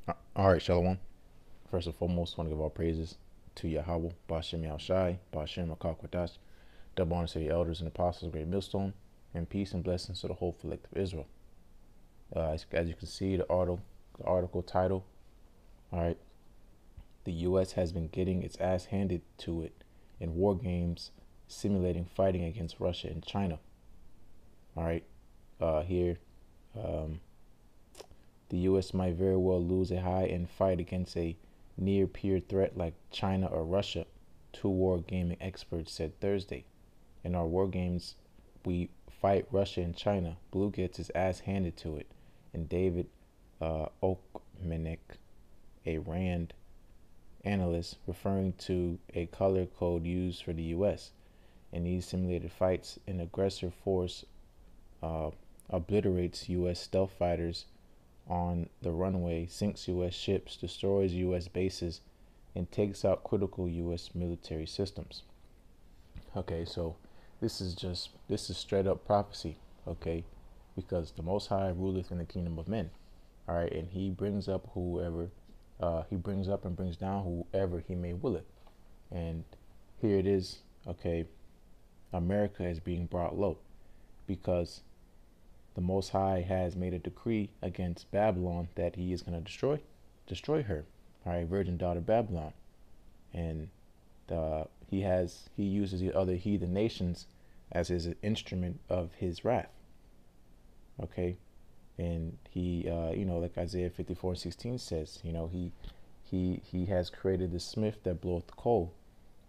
All right, Shalom. First and foremost, I want to give all praises to Yahawah, Bashem Yahushai, Bashem Akakwadash, double honor to the elders and apostles of Great Millstone, and peace and blessings to the whole collective Israel. As you can see, the article title, all right, the U.S. has been getting its ass handed to it in war games simulating fighting against Russia and China. All right, here, the U.S. might very well lose a high-end fight against a near-peer threat like China or Russia, two war gaming experts said Thursday. In our war games, we fight Russia and China. Blue gets his ass handed to it. And David Oakmanek, a RAND analyst, referring to a color code used for the U.S. In these simulated fights, an aggressor force obliterates U.S. stealth fighters on the runway, sinks U.S. ships, destroys U.S. bases, and takes out critical U.S. military systems. Okay, so this is straight up prophecy, okay, because the Most High ruleth in the kingdom of men, all right, and he brings up whoever, he brings up and brings down whoever he may will it. And here it is, okay, America is being brought low because the Most High has made a decree against Babylon that he is going to destroy her, all right, virgin daughter Babylon. And he uses the other heathen nations as his instrument of his wrath, okay. And he, like Isaiah 54:16 says, he has created the smith that bloweth the coal,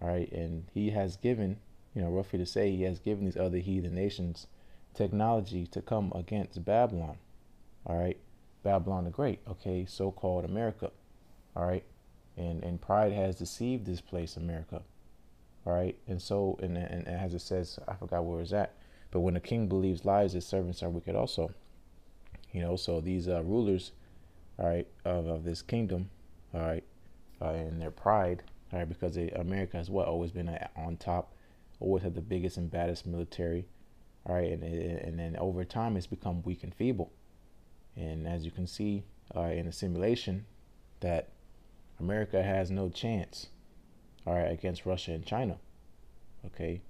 all right. And he has given, roughly to say, he has given these other heathen nations technology to come against Babylon, all right, Babylon the Great, okay, so-called America, all right, and pride has deceived this place, America, all right, and so, and as it says, I forgot where it's at, but when a king believes lies, his servants are wicked also, so these rulers, all right, of this kingdom, all right, in their pride, all right, because America has always been on top, always had the biggest and baddest military. All right, and then over time it's become weak and feeble. And as you can see in the simulation, that America has no chance, all right, against Russia and China. Okay,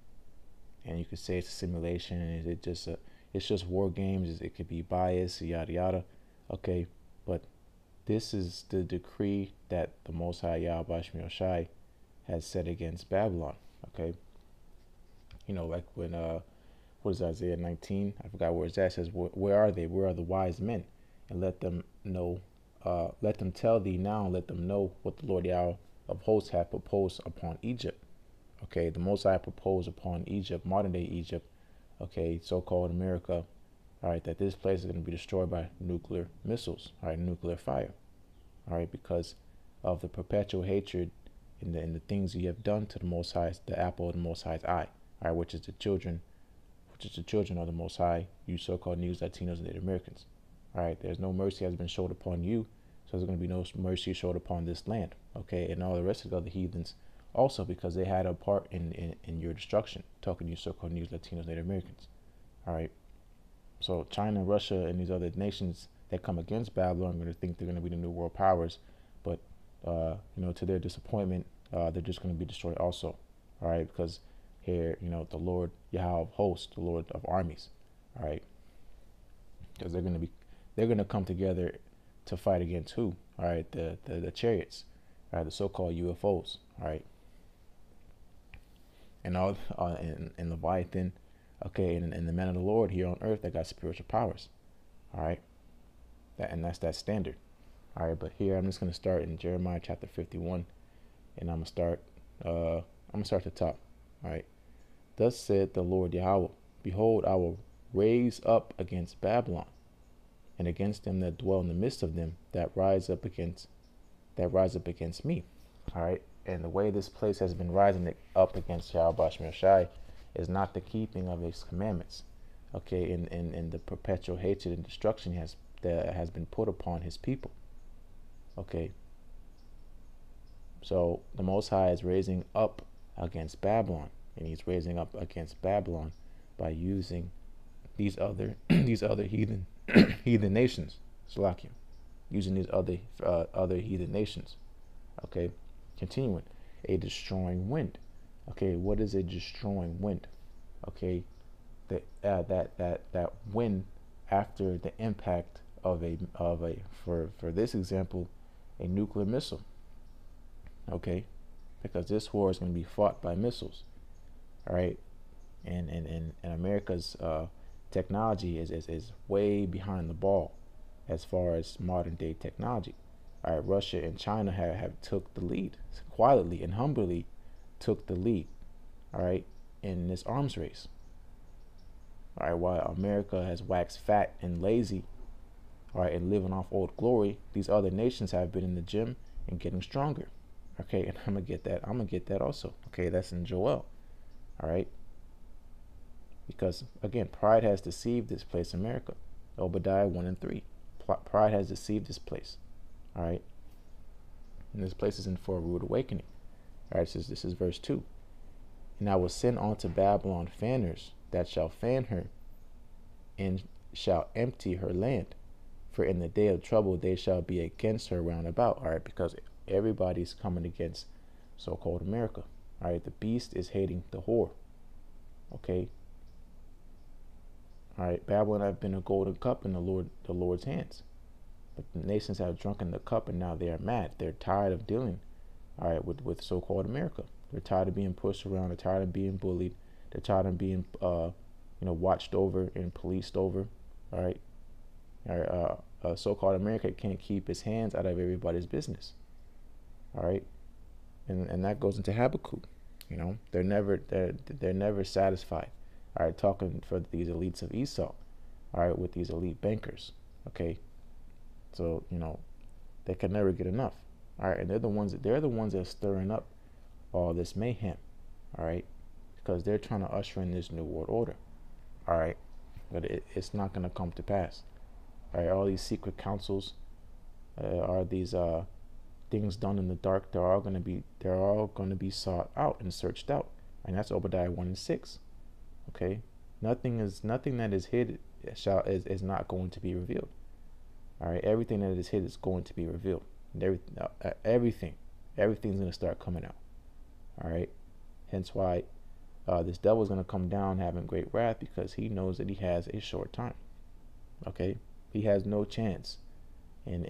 and you could say it's a simulation, and it's just war games. It could be bias, yada yada. Okay, but this is the decree that the Most High YAHAWASHI has set against Babylon. Okay, like when what is Isaiah 19? I forgot where it's at. It says, where are they? Where are the wise men? And let them know, let them tell thee now, let them know what the Lord Yahweh of hosts hath proposed upon Egypt. Okay, the Most High proposed upon Egypt, modern day Egypt, okay, so-called America, all right, that this place is going to be destroyed by nuclear missiles, all right, nuclear fire, all right, because of the perpetual hatred and the things you have done to the Most High, the apple of the Most High's eye, all right, which is the children of the Most High, you so-called Negroes, Latinos, and Native Americans. All right, there's no mercy has been showed upon you, so there's going to be no mercy showed upon this land, okay, and all the rest of the other heathens also, because they had a part in your destruction, talking to you so-called Negroes, Latinos, Native Americans. All right, so China, Russia, and these other nations that come against Babylon are going to think they're going to be the new world powers, but to their disappointment, they're just going to be destroyed also. All right, because here, the Lord Yahweh of hosts, the Lord of armies, all right, because they're going to come together to fight against who? All right, the chariots, all right, the so-called UFOs, all right, and all and Leviathan, okay, and the men of the Lord here on earth that got spiritual powers, all right, that's that standard, all right. But here I'm just going to start in Jeremiah chapter 51, and I'm gonna start at the top, all right. Thus said the Lord Yahweh, behold, I will raise up against Babylon, and against them that dwell in the midst of them, that rise up against me. All right. And the way this place has been rising up against YAHAWASHI is not the keeping of his commandments. Okay, and the perpetual hatred and destruction that has been put upon his people. Okay. So the Most High is raising up against Babylon. And he's raising up against Babylon by using these other heathen nations. Salakia. using these other heathen nations. Okay, continuing, a destroying wind. Okay, what is a destroying wind? Okay, that wind after the impact of a for this example, a nuclear missile. Okay, because this war is going to be fought by missiles. All right, and America's technology is way behind the ball as far as modern day technology. All right, Russia and China have took the lead quietly and humbly, took the lead. All right, in this arms race. All right, while America has waxed fat and lazy, all right, and living off old glory, these other nations have been in the gym and getting stronger. Okay, and I'm gonna get that also. Okay, that's in Joel. All right, because again, pride has deceived this place, America. Obadiah 1 and 3. Pride has deceived this place. All right, and this place is in for a rude awakening. All right, this is verse 2. And I will send unto Babylon fanners that shall fan her, and shall empty her land. For in the day of trouble they shall be against her round about. All right, because everybody's coming against so-called America. All right, the beast is hating the whore. Okay. All right, Babylon have been a golden cup in the Lord's hands, but the nations have drunken the cup, and now they are mad. They're tired of dealing, all right, with so-called America. They're tired of being pushed around. They're tired of being bullied. They're tired of being, watched over and policed over. All right. So-called America can't keep its hands out of everybody's business. All right, and that goes into Habakkuk. They're never satisfied. All right, talking for these elites of Esau. All right, with these elite bankers. Okay, so they can never get enough. All right, and they're the ones that are stirring up all this mayhem. All right, because they're trying to usher in this new world order. All right, but it's not going to come to pass. All right, all these secret councils are these things done in the dark. They're all going to be sought out and searched out, and that's Obadiah 1 and 6. Okay, nothing that is hid is not going to be revealed. All right, everything that is hid is going to be revealed. And everything's going to start coming out. All right, hence why this devil is going to come down having great wrath, because he knows that he has a short time. Okay, he has no chance in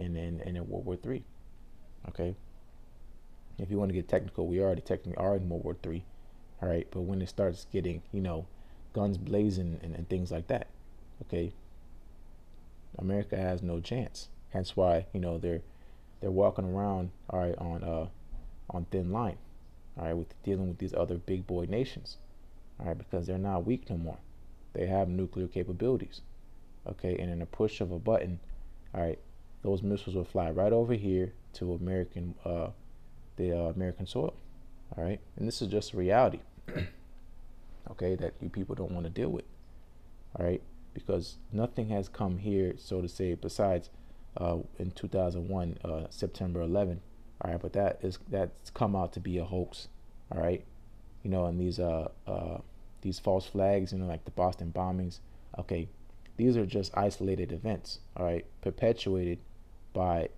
World War III. Okay, if you want to get technical, we already technically are in World War III. All right, but when it starts getting guns blazing and things like that, okay, America has no chance. Hence why they're walking around, all right, on thin line, all right, with dealing with these other big boy nations, all right, because they're not weak no more. They have nuclear capabilities. Okay, and in a push of a button, all right, those missiles will fly right over here to American soil. All right, and this is just a reality. Okay, that you people don't want to deal with. All right, because nothing has come here, so to say, besides in 2001, September 11. All right, but that's come out to be a hoax. All right, and these false flags, like the Boston bombings. Okay, these are just isolated events. All right, perpetuated by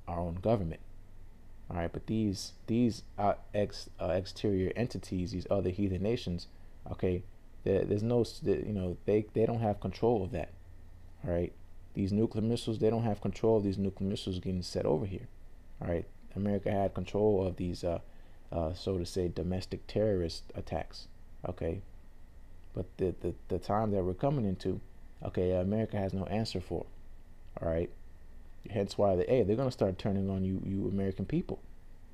our own government. All right, but these exterior entities, these other heathen nations, okay, there's no, they don't have control of that. All right, these nuclear missiles, they don't have control of these nuclear missiles getting set over here. All right, America had control of these, so to say, domestic terrorist attacks. Okay, but the time that we're coming into, okay, America has no answer for. All right, hence why they're gonna start turning on you American people,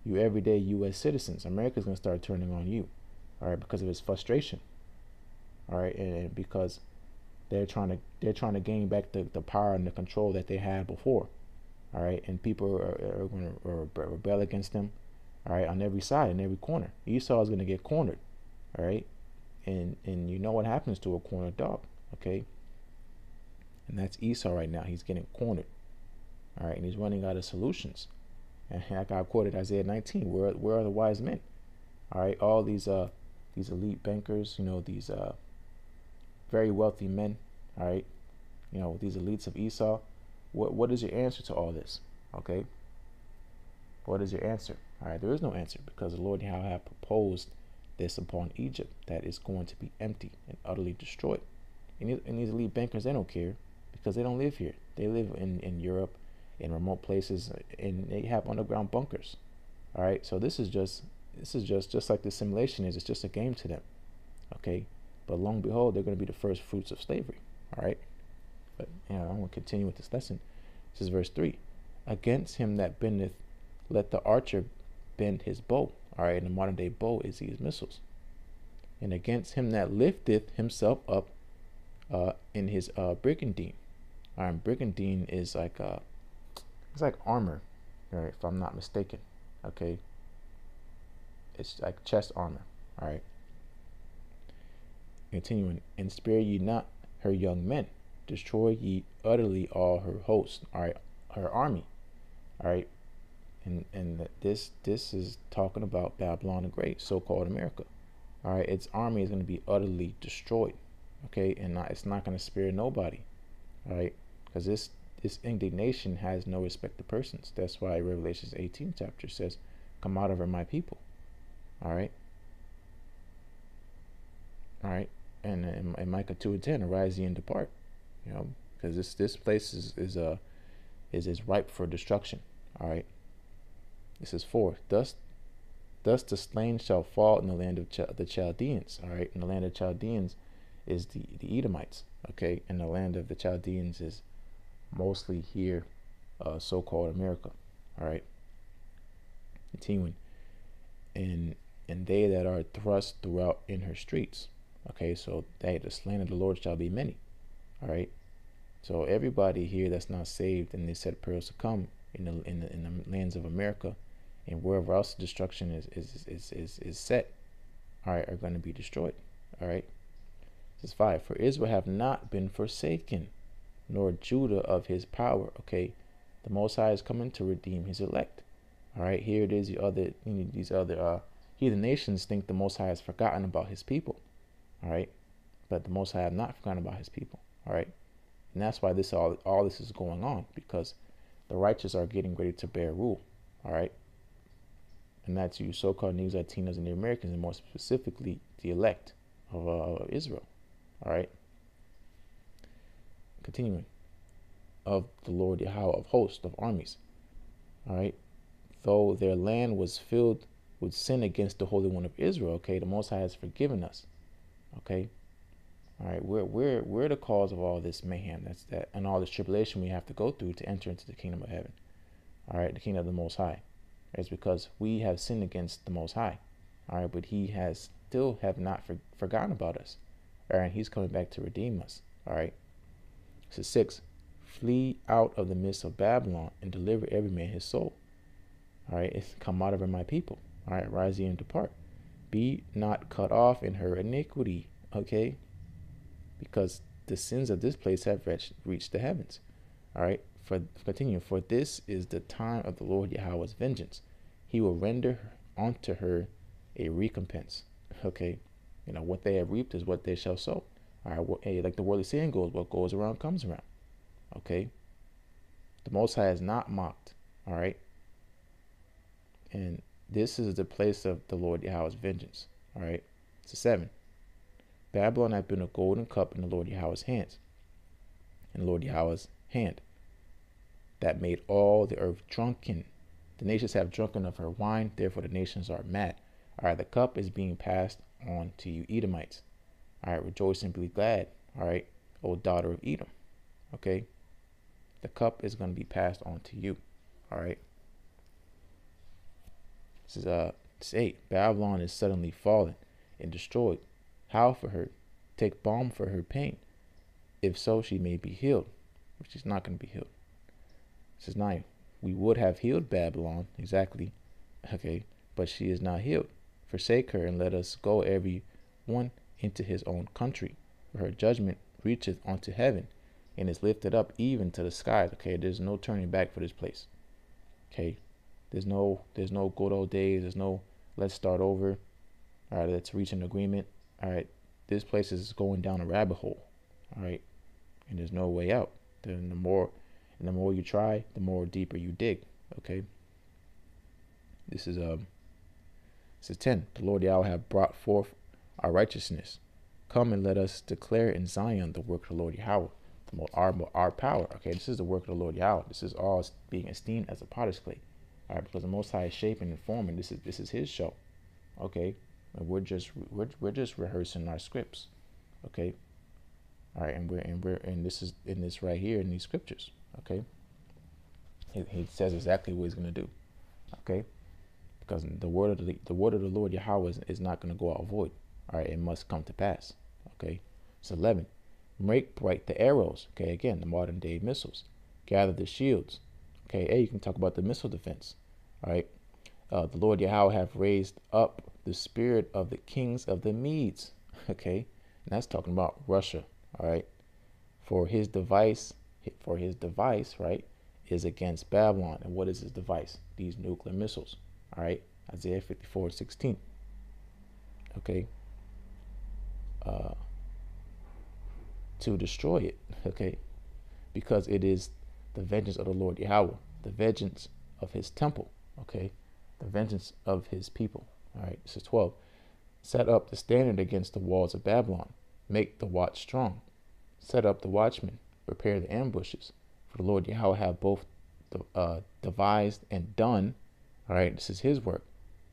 you everyday U.S. citizens. America's gonna start turning on you. All right, because of its frustration. All right, and because they're trying to gain back the power and the control that they had before. All right, and people are going to rebel against them. All right, on every side, in every corner. Esau is going to get cornered. All right, and you know what happens to a cornered dog. Okay, and that's Esau right now. He's getting cornered. All right, and he's running out of solutions. And like I quoted Isaiah 19, where are the wise men? All right, all these elite bankers, these very wealthy men. All right, these elites of Esau. What is your answer to all this? Okay, what is your answer? All right, there is no answer, because the Lord Yahweh proposed this upon Egypt, that is going to be empty and utterly destroyed. And these elite bankers, they don't care, because they don't live here. They live in Europe, in remote places, and they have underground bunkers. All right, so this is just like the simulation is. It's just a game to them. Okay, but long behold, they're going to be the first fruits of slavery. All right, but I'm going to continue with this lesson. This is verse 3. Against him that bendeth, let the archer bend his bow. All right, and the modern day bow is these missiles. And against him that lifteth himself up in his brigandine. All right, brigandine is like it's like armor, right, if I'm not mistaken. Okay, it's like chest armor. All right, continuing. And spare ye not her young men, destroy ye utterly all her host. All right, her army. All right, and this is talking about Babylon the Great, so-called America. All right, its army is going to be utterly destroyed. Okay, and it's not going to spare nobody. All right, because this indignation has no respect to persons. That's why Revelation 18 chapter says, "Come out of her, my people." All right, all right, and in Micah 2:10, arise ye and depart. Because this place is ripe for destruction. All right, this is 4. Thus the slain shall fall in the land of the Chaldeans. All right, and the land of Chaldeans is the Edomites. Okay, and the land of the Chaldeans is mostly here, so-called America. All right, continuing. And they that are thrust throughout in her streets. Okay, so the slain of the Lord shall be many. All right, so everybody here that's not saved and they set perils to come in the lands of America and wherever else destruction is set, all right, are going to be destroyed. All right, this is 5. For Israel have not been forsaken, nor Judah of his power. Okay, the Most High is coming to redeem his elect. All right, here it is. These other heathen nations think the Most High has forgotten about his people. All right, but the Most High have not forgotten about his people. All right, and that's why all this is going on, because the righteous are getting ready to bear rule. All right, and that's you so-called Negroes, Latinos, and the Americans, and more specifically the elect of Israel. All right, continuing. Of the Lord Yahweh of hosts, of armies. All right, though their land was filled with sin against the Holy One of Israel. Okay, the Most High has forgiven us. Okay, all right, we're the cause of all this mayhem, and all this tribulation we have to go through to enter into the kingdom of heaven. All right, the kingdom of the Most High. It's because we have sinned against the Most High. All right, but He has still have not forgotten about us. All right, He's coming back to redeem us. All right, this is 6. Flee out of the midst of Babylon and deliver every man his soul. All right, it's come out of her, my people. All right, rise ye and depart. Be not cut off in her iniquity. Okay, because the sins of this place have reached the heavens. All right, for this is the time of the Lord Yahweh's vengeance. He will render unto her a recompense. Okay, what they have reaped is what they shall sow. All right, like the worldly saying goes, what goes around comes around. Okay, the Most High is not mocked. All right, and this is the place of the Lord Yahweh's vengeance. All right, so 7. Babylon hath been a golden cup in the Lord Yahweh's hands, in the Lord Yahweh's hand, that made all the earth drunken. The nations have drunken of her wine, therefore the nations are mad. All right, the cup is being passed on to you Edomites. All right, rejoice and be glad. All right, O daughter of Edom. Okay, the cup is going to be passed on to you. All right, this is 8. Babylon is suddenly fallen and destroyed. Howl for her, take balm for her pain, if so she may be healed, but she's not going to be healed. This is 9. We would have healed Babylon, exactly. Okay, but she is not healed. Forsake her and let us go every one into his own country, for her judgment reacheth unto heaven and is lifted up even to the skies. Okay, there's no turning back for this place. Okay, there's no good old days. There's no let's start over. All right, let's reach an agreement. All right, this place is going down a rabbit hole. All right, and there's no way out. Then the more And the more you try, the more deeper you dig. Okay. This is 10. The Lord Yahweh have brought forth our righteousness. Come and let us declare in Zion the work of the Lord Yahweh, our power. Okay, this is the work of the Lord Yahweh. This is all being esteemed as a potter's clay. All right, because the Most High is shaping and forming. This is His show. Okay, and we're just rehearsing our scripts. Okay, all right, and this is in this right here in these scriptures. Okay, he says exactly what He's gonna do. Okay, because the word of the Lord Yahweh is not gonna go out void. All right, it must come to pass. Okay, it's 11. Make bright the arrows. Okay, again, the modern day missiles. Gather the shields. Okay, hey, you can talk about the missile defense. All right, the Lord Yahweh have raised up the spirit of the kings of the Medes. Okay, and that's talking about Russia. All right, for his device, right, is against Babylon. And what is his device? These nuclear missiles. All right, Isaiah 54:16. Okay. To destroy it, okay, because it is the vengeance of the Lord Yahweh, the vengeance of His temple, okay, the vengeance of His people. All right, this is 12. Set up the standard against the walls of Babylon, make the watch strong, set up the watchmen, prepare the ambushes, for the Lord Yahweh have both devised and done. All right, this is His work,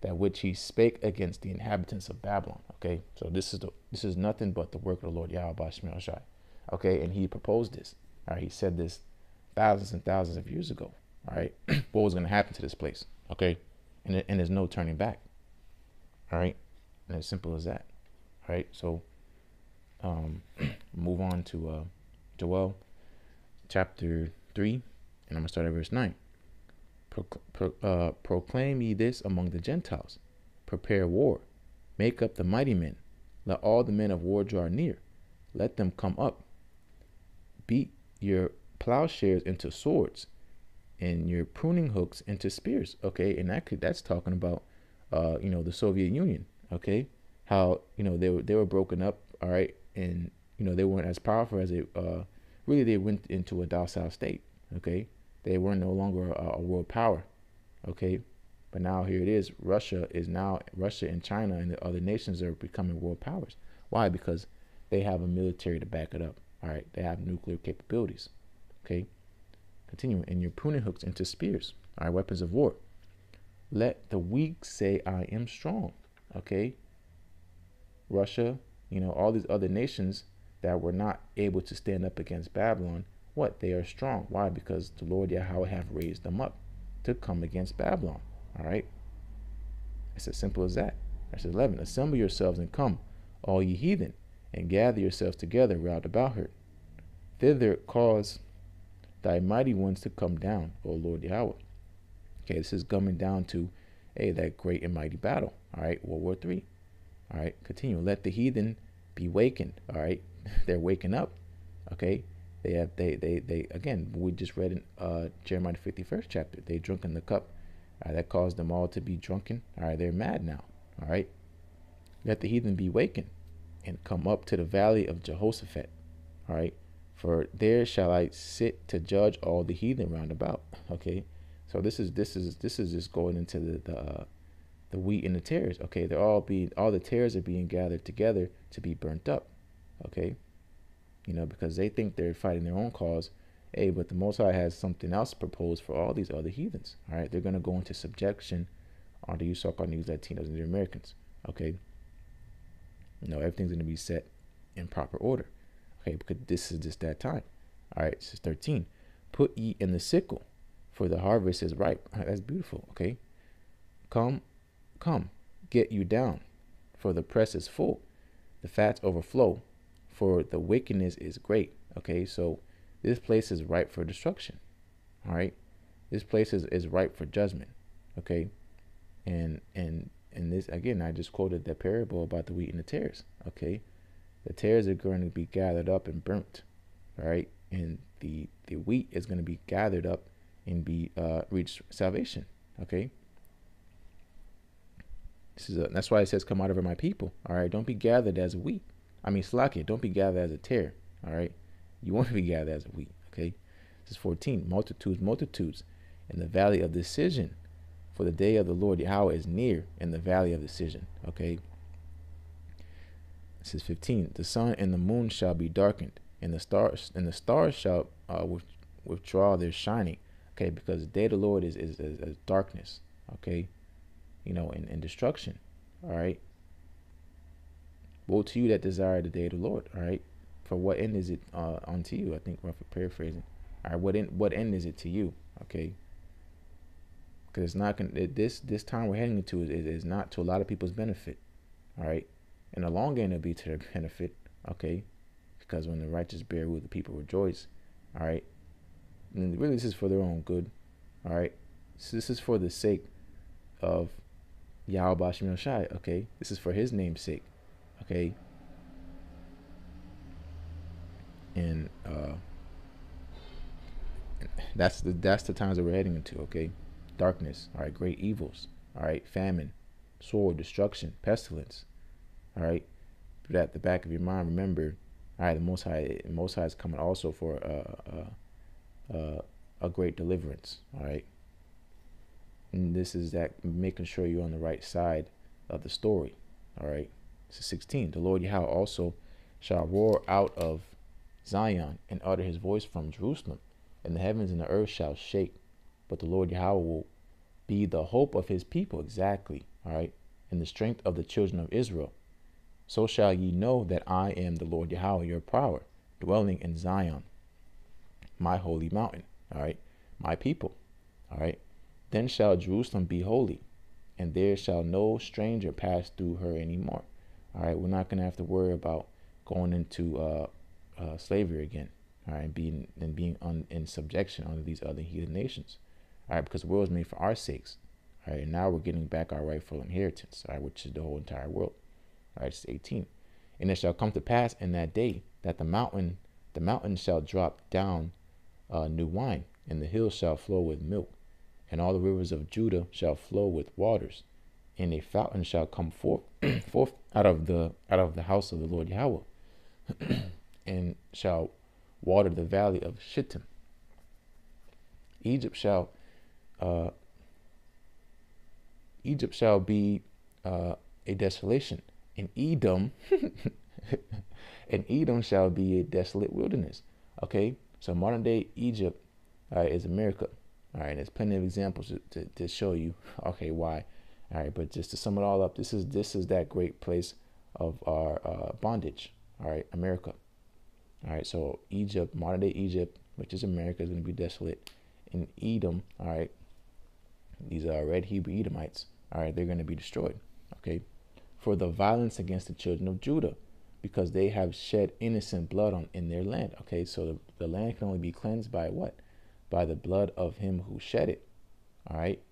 that which He spake against the inhabitants of Babylon. Okay, so this is nothing but the work of the Lord YAHAWASHI. Okay, and He proposed this. All right, He said this thousands and thousands of years ago. All right, what was going to happen to this place? Okay, and there's no turning back. All right, and as simple as that. All right, so move on to Joel chapter 3, and I'm gonna start at verse 9. Proclaim ye this among the Gentiles. Prepare war. Make up the mighty men. Let all the men of war draw near. Let them come up. Beat your plowshares into swords, and your pruning hooks into spears. Okay, and that's talking about the Soviet Union. Okay, how they were broken up. All right, and they weren't as powerful as they went into a docile state. Okay, they were no longer a world power. Okay, but now here it is. Russia and China and the other nations are becoming world powers. Why? Because they have a military to back it up. All right, they have nuclear capabilities. Okay, continuing. And your pruning hooks into spears. All right, weapons of war. Let the weak say, I am strong. Okay, Russia, all these other nations that were not able to stand up against Babylon, what? They are strong. Why? Because the Lord Yahweh have raised them up to come against Babylon. All right, it's as simple as that. Verse 11. Assemble yourselves and come, all ye heathen, and gather yourselves together round about her. Thither cause thy mighty ones to come down, O Lord Yahweh. Okay, this is coming down to that great and mighty battle. All right, World War III. All right, continue. Let the heathen be wakened. All right, they're waking up. Okay, they again, we just read in Jeremiah 51st chapter. They drunk in the cup that caused them all to be drunken. All right, they're mad now. All right, let the heathen be wakened and come up to the valley of Jehoshaphat. All right, for there shall I sit to judge all the heathen round about. Okay, so this is just going into the wheat and the tares. Okay, all the tares are being gathered together to be burnt up. Okay, because they think they're fighting their own cause. But the Most High has something else proposed for all these other heathens. All right, they're going to go into subjection onto you so-called News Latinos and the Americans. Okay, everything's going to be set in proper order. Okay, because this is just that time. All right, this is 13. Put ye in the sickle, for the harvest is ripe. All right, that's beautiful. Okay, come, get you down, for the press is full, the fats overflow, for the wickedness is great. Okay, so this place is ripe for destruction. All right, this place is ripe for judgment. Okay, and this again, I just quoted the parable about the wheat and the tares. Okay, the tares are going to be gathered up and burnt. All right, and the wheat is going to be gathered up and be reach salvation. Okay, that's why it says, "Come out of my people." All right, don't be gathered as a wheat. Slakia, don't be gathered as a tare. All right, you want to be gathered as a wheat. Okay, This is 14. Multitudes, multitudes in the valley of decision. For the day of the Lord Yahweh is near in the valley of decision. Okay. This is 15. The sun and the moon shall be darkened, and the stars shall withdraw their shining. Okay, because the day of the Lord is darkness. Okay, and destruction. All right. Woe to you that desire the day of the Lord. All right. For what end is it unto you? I think we're paraphrasing. All right. What end is it to you? Okay. Because it's not gonna, this time we're heading into is not to a lot of people's benefit. All right. In the long end, it'll be to their benefit. Okay. Because when the righteous bear rule, the people rejoice. All right. And really, this is for their own good. All right. So this is for the sake of YAHAWASHI. Okay. This is for his name's sake. Okay. And that's the times that we're heading into. Okay. Darkness. All right. Great evils. All right. Famine, sword, destruction, pestilence. All right. Put that at the back of your mind. Remember, all right, the Most High is coming also for a great deliverance. All right. And this is that making sure you're on the right side of the story. All right. This is 16. The Lord Yahweh also shall roar out of Zion and utter his voice from Jerusalem, and the heavens and the earth shall shake. But the Lord Yahweh will be the hope of his people. Exactly. All right. And the strength of the children of Israel. So shall ye know that I am the Lord Yahweh, your power, dwelling in Zion, my holy mountain. All right. My people. All right. Then shall Jerusalem be holy, and there shall no stranger pass through her anymore. All right. We're not going to have to worry about going into slavery again. All right. Being in subjection under these other heathen nations. All right. Because the world is made for our sakes. All right. And now we're getting back our rightful inheritance. All right. Which is the whole entire world. All right. It's 18. And it shall come to pass in that day that the mountain shall drop down new wine, and the hills shall flow with milk, and all the rivers of Judah shall flow with waters, and a fountain shall come forth out of the house of the Lord Yahweh, and shall water the valley of Shittim. Egypt shall be a desolation, and Edom and Edom shall be a desolate wilderness. Okay, so modern day Egypt is America. All right, there's plenty of examples to show you, okay, why. All right, but just to sum it all up, this is that great place of our bondage. All right, America. All right, so Egypt, modern day Egypt, which is America, is going to be desolate. In Edom, all right, these are red Hebrew Edomites. All right, they're going to be destroyed. Okay, for the violence against the children of Judah, because they have shed innocent blood in their land. Okay, so the land can only be cleansed by what? By the blood of him who shed it. All right.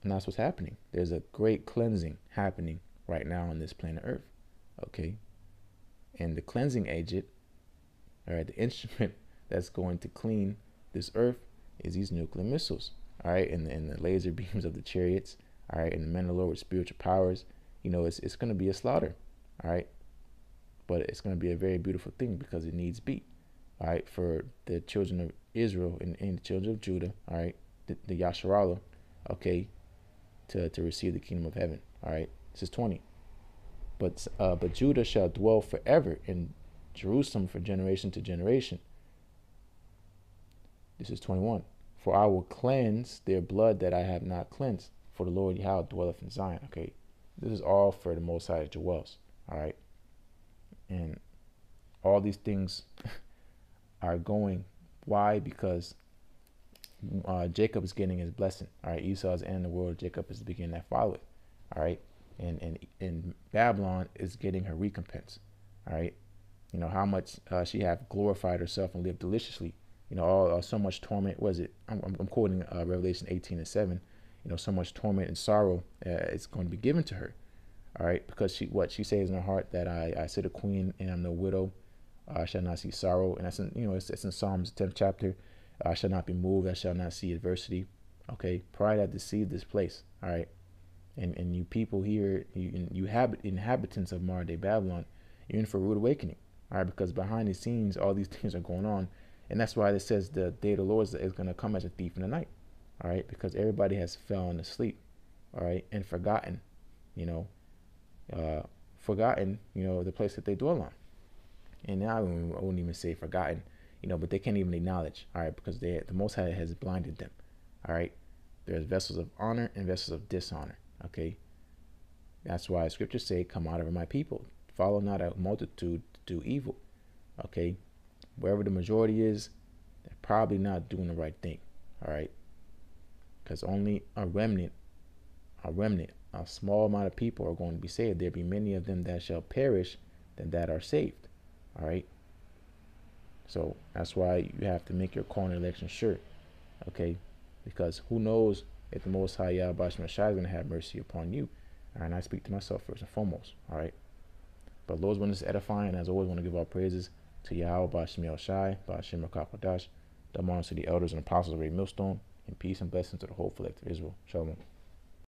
And that's what's happening. There's a great cleansing happening right now on this planet Earth. Okay. And the cleansing agent, all right, the instrument that's going to clean this earth is these nuclear missiles. All right. And the laser beams of the chariots. All right. And the men of the Lord with spiritual powers. It's going to be a slaughter. All right. But it's going to be a very beautiful thing because it needs be. All right. For the children of Israel and the children of Judah, all right, the Yasharallah, okay, to receive the kingdom of heaven. All right, this is 20. But Judah shall dwell forever in Jerusalem for generation to generation. This is 21. For I will cleanse their blood that I have not cleansed, for the Lord Yahweh dwelleth in Zion. Okay, this is all for the Most High dwells. All right, and all these things are going. Why? Because Jacob is getting his blessing. All right. Esau is the end of the world. Jacob is the beginning that followeth. All right. And Babylon is getting her recompense. All right. How much she have glorified herself and lived deliciously. All so much torment. Was it? I'm quoting Revelation 18:7. So much torment and sorrow is going to be given to her. All right. Because she says in her heart that I sit a queen and I'm no widow. I shall not see sorrow, and that's in it's in Psalms 10th chapter. I shall not be moved. I shall not see adversity. Okay, pride hath deceived this place. All right, and you people here, you inhabitants of modern day Babylon, you're in for a rude awakening. All right, because behind the scenes, all these things are going on, And that's why it says the day of the Lord is going to come as a thief in the night. All right, because everybody has fallen asleep, all right, and forgotten, you know, the place that they dwell on. And now I wouldn't even say forgotten, but they can't even acknowledge, all right, because the Most High has blinded them, all right. There's vessels of honor and vessels of dishonor, okay. That's why scriptures say, "Come out of my people, follow not a multitude to do evil," okay. Wherever the majority is, they're probably not doing the right thing, all right, because only a remnant, a small amount of people are going to be saved. There be many of them that shall perish than that are saved, all right. So that's why you have to make your call and election sure, okay, because who knows if the Most High YAHAWASHI is going to have mercy upon you. All right, and I speak to myself first and foremost, all right. But Lord's one is edifying, and as always, want to give all praises to Yahweh, Bashim El Shai, Bashim Rakakadash, double honors to the elders and apostles of Millstone, and peace and blessings to the whole collective Israel. Shalom.